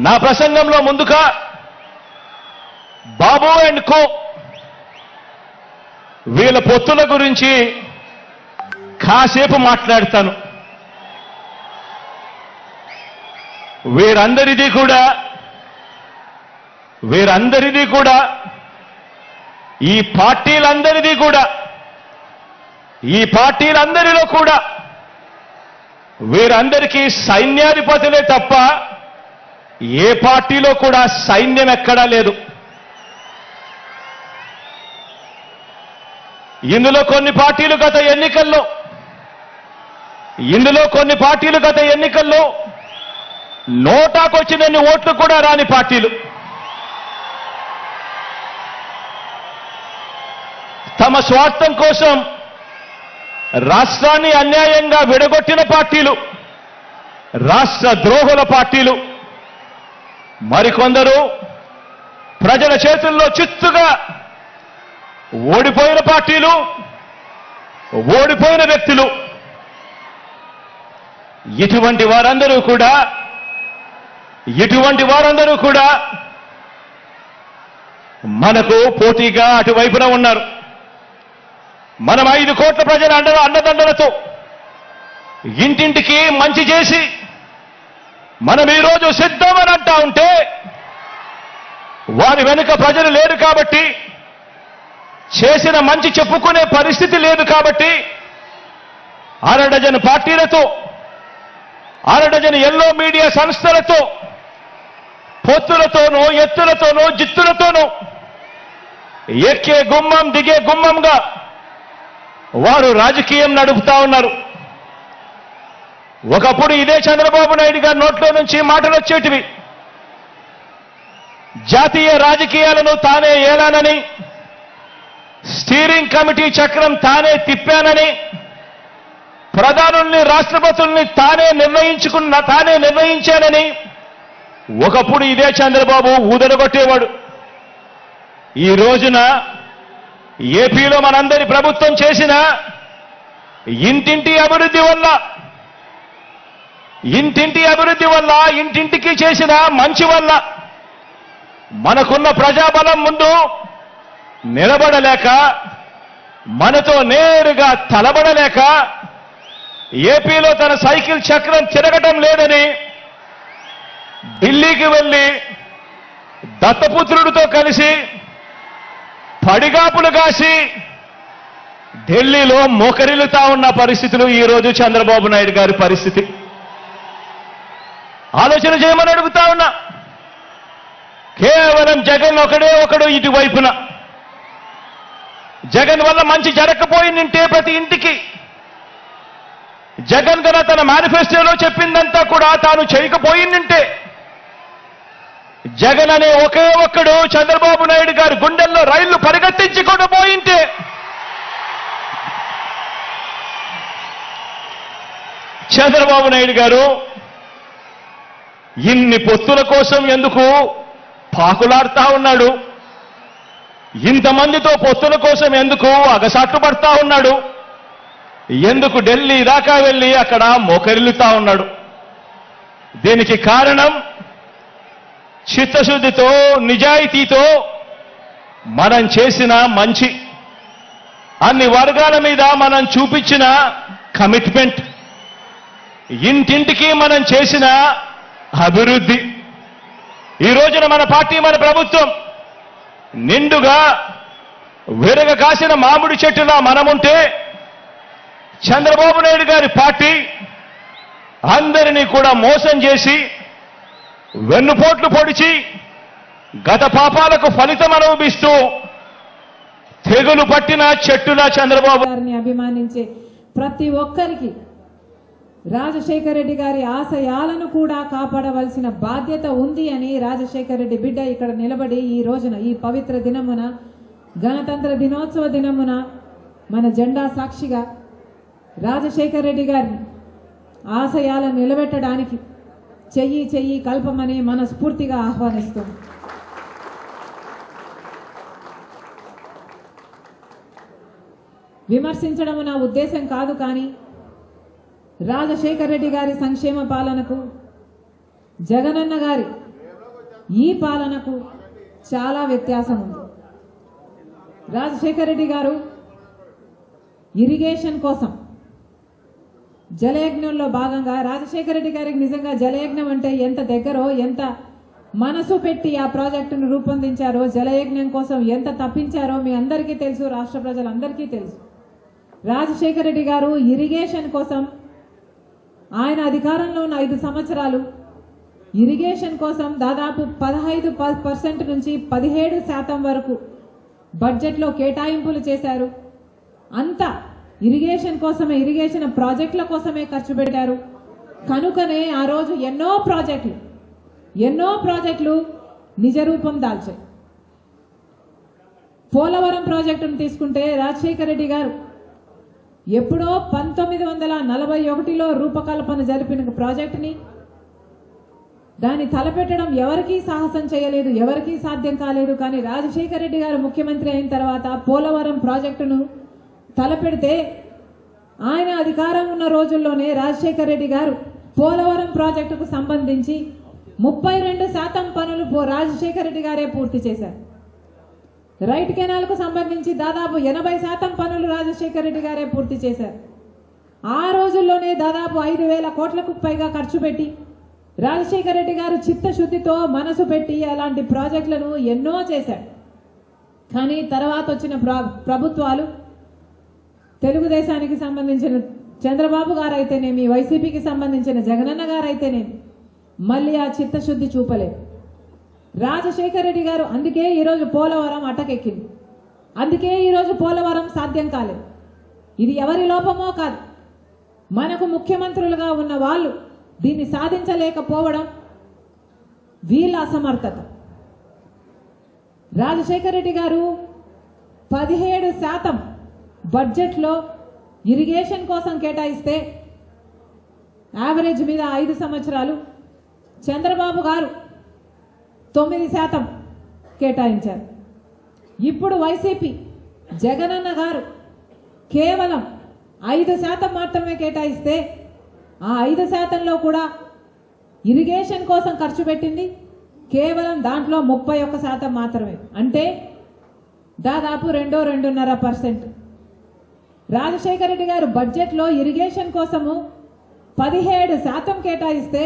నా ప్రసంగంలో ముందుగా బాబు అండ్ కో వీళ్ళ పొత్తుల గురించి కాసేపు మాట్లాడతాను. వీరందరిది కూడా ఈ పార్టీలందరిలో కూడా వీరందరికీ సైన్యాధిపతులే తప్ప ఏ పార్టీలో కూడా సైన్యం ఎక్కడా లేదు. ఇందులో కొన్ని పార్టీలు గత ఎన్నికల్లో నోటాకొచ్చినన్ని ఓట్లు కూడా రాని పార్టీలు, తమ స్వార్థం కోసం రాష్ట్రాన్ని అన్యాయంగా విడగొట్టిన పార్టీలు, రాష్ట్ర ద్రోహుల పార్టీలు, మరికొందరు ప్రజల చేతుల్లో చిత్తుగా ఓడిపోయిన పార్టీలు, ఓడిపోయిన వ్యక్తులు. ఇటువంటి వారందరూ కూడా మనకు పోటీగా అటువైపున ఉన్నారు. మనం 5 కోట్ల ప్రజల అండదండలతో ఇంటింటికి మంచి చేసి మనం ఈరోజు సిద్ధమని అంటా ఉంటే వారి వెనుక ప్రజలు లేరు కాబట్టి, చేసిన మంచి చెప్పుకునే పరిస్థితి లేదు కాబట్టి, అరడజన్ పార్టీలతో, అరడజన్ ఎల్లో మీడియా సంస్థలతో, పొత్తులతోనూ, ఎత్తులతోనూ, జిత్తులతోనూ ఎక్కే గుమ్మం దిగే గుమ్మంగా వారు రాజకీయం నడుపుతా ఉన్నారు. ఒకప్పుడు ఇదే చంద్రబాబు నాయుడు గారి నోట్లో నుంచి మాటలు వచ్చేటివి. జాతీయ రాజకీయాలను తానే ఏలానని, స్టీరింగ్ కమిటీ చక్రం తానే తిప్పానని, ప్రధానుల్ని, రాష్ట్రపతుల్ని తానే నిర్ణయించానని ఒకప్పుడు ఇదే చంద్రబాబు ఊదరగొట్టేవాడు. ఈ రోజున ఏపీలో మనందరి ప్రభుత్వం చేసిన ఇంటింటి అభివృద్ధి వల్ల, ఇంటింటికి చేసిన మంచి వల్ల మనకున్న ప్రజాబలం ముందు నిలబడలేక, మనతో నేరుగా తలబడలేక, ఏపీలో తన సైకిల్ చక్రం తిరగటం లేదని ఢిల్లీకి వెళ్లి దత్తపుత్రుడితో కలిసి పడిగాపులు కాసి ఢిల్లీలో మోకరిల్లుతా ఉన్న పరిస్థితులు ఈరోజు చంద్రబాబు నాయుడు గారి పరిస్థితి. ఆలోచన చేయమని అడుగుతా ఉన్నా. కేవలం జగన్ ఒకడు ఇటువైపున. జగన్ వల్ల మంచి జరగకపోయిందంటే ప్రతి ఇంటికి, జగన్ గన తన మేనిఫెస్టోలో చెప్పిందంతా కూడా తాను చేయకపోయిందంటే, జగన్ అనే ఒకే ఒక్కడు చంద్రబాబు నాయుడు గారి గుండెల్లో రైళ్లు పరిగెత్తించుకుండా పోయింటే, చంద్రబాబు నాయుడు గారు ఇన్ని పొత్తుల కోసం ఎందుకు పాకులాడుతా ఉన్నాడు? ఇంతమందితో పొత్తుల కోసం ఎందుకు అగసాట్లు పడతా ఉన్నాడు? ఎందుకు ఢిల్లీ దాకా వెళ్ళి అక్కడ మోకరిల్లుతా ఉన్నాడు? దీనికి కారణం చిత్తశుద్ధితో, నిజాయితీతో మనం చేసిన మంచి, అన్ని వర్గాల మీద మనం చూపించిన కమిట్మెంట్, ఇంటింటికి మనం చేసిన అభివృద్ధి. ఈ రోజున మన పార్టీ, మన ప్రభుత్వం నిండుగా విరగ కాసిన మామిడి చెట్టులా మనముంటే, చంద్రబాబు నాయుడు గారి పార్టీ అందరినీ కూడా మోసం చేసి, వెన్నుపోట్లు పొడిచి, గత పాపాలకు ఫలితం అనుభవిస్తూ తెగులు పట్టిన చెట్టులా చంద్రబాబు గారిని అభిమానించే ప్రతి ఒక్కరికి రాజశేఖర రెడ్డి గారి ఆశయాలను కూడా కాపాడవలసిన బాధ్యత ఉంది అని రాజశేఖర రెడ్డి బిడ్డ ఇక్కడ నిలబడి ఈ రోజున, ఈ పవిత్ర దినమున, గణతంత్ర దినోత్సవ దినమున మన జెండా సాక్షిగా రాజశేఖర రెడ్డి గారిని ఆశయాలను నిలబెట్టడానికి చెయ్యి కల్పమని మనస్ఫూర్తిగా ఆహ్వానిస్తాం. విమర్శించడం నా ఉద్దేశం కాదు, కానీ రాజశేఖర రెడ్డి గారి సంక్షేమ పాలనకు, జగనన్న గారి ఈ పాలనకు చాలా వ్యత్యాసం ఉంది. రాజశేఖర రెడ్డి గారు ఇరిగేషన్ కోసం జలయజ్ఞంలో భాగంగా రాజశేఖర రెడ్డి గారికి నిజంగా జలయజ్ఞం అంటే ఎంత దగ్గరో, ఎంత మనసు పెట్టి ఆ ప్రాజెక్టును రూపొందించారో, జలయజ్ఞం కోసం ఎంత తప్పించారో మీ అందరికీ తెలుసు, రాష్ట్ర ప్రజలందరికీ తెలుసు. రాజశేఖర రెడ్డి గారు ఇరిగేషన్ కోసం ఆయన అధికారంలో ఉన్న 5 సంవత్సరాలు ఇరిగేషన్ కోసం దాదాపు 15% నుంచి 17% వరకు బడ్జెట్లో కేటాయింపులు చేశారు. అంతా ఇరిగేషన్ కోసమే, ఇరిగేషన్ ప్రాజెక్టుల కోసమే ఖర్చు పెట్టారు. కనుకనే ఆ రోజు ఎన్నో ప్రాజెక్టులు నిజ రూపం దాల్చాయి. పోలవరం ప్రాజెక్టును తీసుకుంటే రాజశేఖర రెడ్డి గారు ఎప్పుడో 1941లో రూపకల్పన జరిపిన ప్రాజెక్టుని దాన్ని తలపెట్టడం ఎవరికీ సాహసం చేయలేదు, ఎవరికీ సాధ్యం కాలేదు. కానీ రాజశేఖర రెడ్డి గారు ముఖ్యమంత్రి అయిన తర్వాత పోలవరం ప్రాజెక్టును తలపెడితే ఆయన అధికారం ఉన్న రోజుల్లోనే రాజశేఖర రెడ్డి గారు పోలవరం ప్రాజెక్టుకు సంబంధించి 32% పనులు రాజశేఖర రెడ్డి గారే పూర్తి చేశారు. రైట్ కెనాల్కు సంబంధించి దాదాపు 80% పనులు రాజశేఖర రెడ్డి గారే పూర్తి చేశారు. ఆ రోజుల్లోనే దాదాపు 5,000 కోట్లకు పైగా ఖర్చు పెట్టి రాజశేఖర రెడ్డి గారు చిత్తశుద్ధితో మనసు పెట్టి అలాంటి ప్రాజెక్టులను ఎన్నో చేశారు. కానీ తర్వాత వచ్చిన ప్రభుత్వాలు, తెలుగుదేశానికి సంబంధించిన చంద్రబాబు గారు అయితేనేమి, వైసీపీకి సంబంధించిన జగనన్న గారు అయితేనేమి మళ్ళీ ఆ చిత్తశుద్ధి చూపలేదు. రాజశేఖర రెడ్డి గారు అందుకే ఈరోజు పోలవరం అటకెక్కింది, అందుకే ఈరోజు పోలవరం సాధ్యం కాలేదు. ఇది ఎవరి లోపమో కాదు, మనకు ముఖ్యమంత్రులుగా ఉన్న వాళ్ళు దీన్ని సాధించలేకపోవడం వీళ్ళ అసమర్థత. రాజశేఖర రెడ్డి గారు 17% బడ్జెట్లో ఇరిగేషన్ కోసం కేటాయిస్తే యావరేజ్ మీద 5 సంవత్సరాలు, చంద్రబాబు గారు 9% కేటాయించారు. ఇప్పుడు వైసీపీ జగనన్న గారు కేవలం 5% మాత్రమే కేటాయిస్తే ఆ 5%లో కూడా ఇరిగేషన్ కోసం ఖర్చు పెట్టింది కేవలం దాంట్లో 31% మాత్రమే, అంటే దాదాపు 2.5%. రాజశేఖర రెడ్డి గారు బడ్జెట్లో ఇరిగేషన్ కోసము 17% కేటాయిస్తే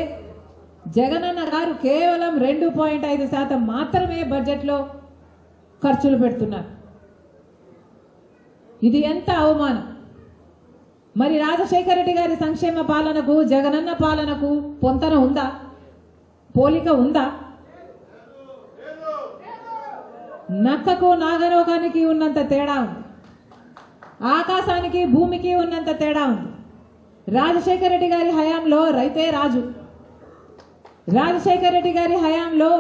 జగనన్న గారు కేవలం 2.5% మాత్రమే బడ్జెట్లో ఖర్చులు పెడుతున్నారు. ఇది ఎంత అవమానం! మరి రాజశేఖర రెడ్డి గారి సంక్షేమ పాలనకు జగనన్న పాలనకు పొంతన ఉందా, పోలిక ఉందా? నక్కకు నాగరోగానికి ఉన్నంత తేడా ఉంది, ఆకాశానికి భూమికి ఉన్నంత తేడా ఉంది. రాజశేఖర రెడ్డి గారి హయాంలో రైతే రాజు, రాజశేఖర రెడ్డి గారి హయాంలో